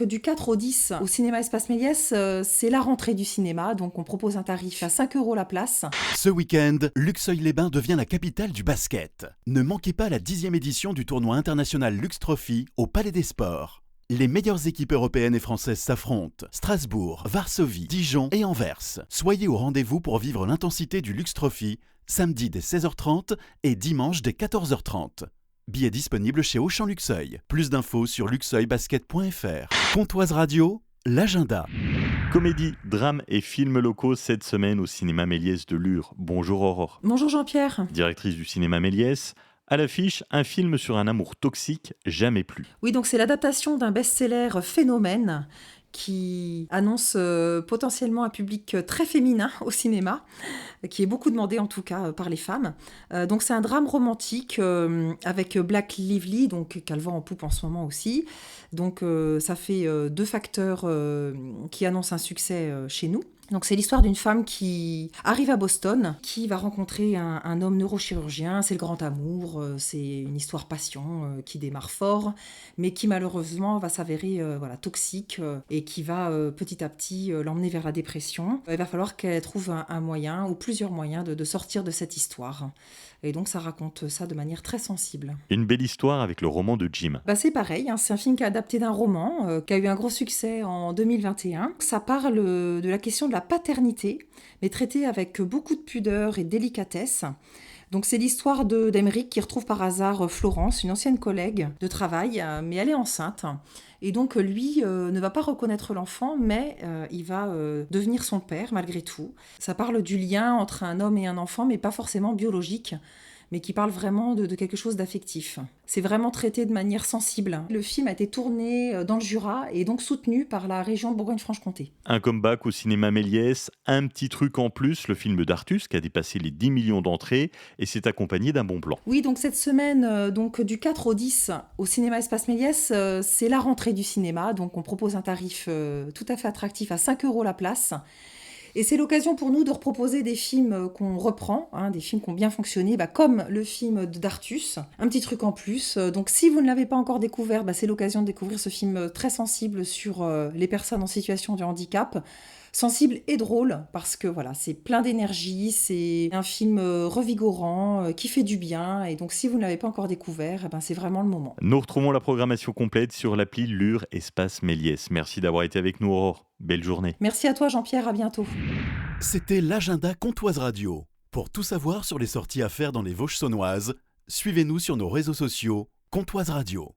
Du 4 au 10 au cinéma Espace Méliès, c'est la rentrée du cinéma, donc on propose un tarif à 5 € la place. Ce week-end, Luxeuil-les-Bains devient la capitale du basket. Ne manquez pas la 10e édition du tournoi international Lux Trophy au Palais des Sports. Les meilleures équipes européennes et françaises s'affrontent. Strasbourg, Varsovie, Dijon et Anvers. Soyez au rendez-vous pour vivre l'intensité du Lux Trophy, samedi dès 16h30 et dimanche dès 14h30. Billets disponibles chez Auchan Luxeuil. Plus d'infos sur luxeuilbasket.fr. Pontoise Radio, l'agenda. Comédie, drame et films locaux cette semaine au cinéma Méliès de Lure. Bonjour Aurore. Bonjour Jean-Pierre. Directrice du cinéma Méliès. À l'affiche, un film sur un amour toxique jamais plus. Oui, donc c'est l'adaptation d'un best-seller Phénomène qui annonce potentiellement un public très féminin au cinéma, qui est beaucoup demandé en tout cas par les femmes. Donc c'est un drame romantique avec Black Lively, donc qui a le vent en poupe en ce moment aussi. Donc ça fait deux facteurs qui annoncent un succès chez nous. Donc c'est l'histoire d'une femme qui arrive à Boston, qui va rencontrer un homme neurochirurgien, c'est le grand amour, c'est une histoire passion qui démarre fort, mais qui malheureusement va s'avérer toxique et qui va petit à petit l'emmener vers la dépression. Il va falloir qu'elle trouve un moyen ou plusieurs moyens de sortir de cette histoire. Et donc ça raconte ça de manière très sensible. Une belle histoire avec le roman de Jim. C'est pareil, c'est un film qui est adapté d'un roman, qui a eu un gros succès en 2021. Ça parle de la question de la paternité, mais traitée avec beaucoup de pudeur et de délicatesse. Donc c'est l'histoire d'Emeric qui retrouve par hasard Florence, une ancienne collègue de travail, mais elle est enceinte. Et donc lui ne va pas reconnaître l'enfant, mais il va devenir son père malgré tout. Ça parle du lien entre un homme et un enfant, mais pas forcément biologique, mais qui parle vraiment de quelque chose d'affectif. C'est vraiment traité de manière sensible. Le film a été tourné dans le Jura et donc soutenu par la région de Bourgogne-Franche-Comté. Un comeback au cinéma Méliès, un petit truc en plus, le film d'Artus qui a dépassé les 10 millions d'entrées et s'est accompagné d'un bon plan. Oui, donc cette semaine, du 4 au 10 au cinéma Espace Méliès, c'est la rentrée du cinéma, donc on propose un tarif tout à fait attractif à 5 € la place. Et c'est l'occasion pour nous de reproposer des films qu'on reprend, des films qui ont bien fonctionné, comme le film d'Artus, un petit truc en plus. Donc si vous ne l'avez pas encore découvert, c'est l'occasion de découvrir ce film très sensible sur les personnes en situation de handicap. Sensible et drôle, parce que c'est plein d'énergie, c'est un film revigorant, qui fait du bien, et donc si vous ne l'avez pas encore découvert, c'est vraiment le moment. Nous retrouvons la programmation complète sur l'appli Lure Espace Méliès. Merci d'avoir été avec nous Aurore. Belle journée. Merci à toi Jean-Pierre, à bientôt. C'était l'agenda Pontoise Radio. Pour tout savoir sur les sorties à faire dans les Vosges saunoises, suivez-nous sur nos réseaux sociaux Pontoise Radio.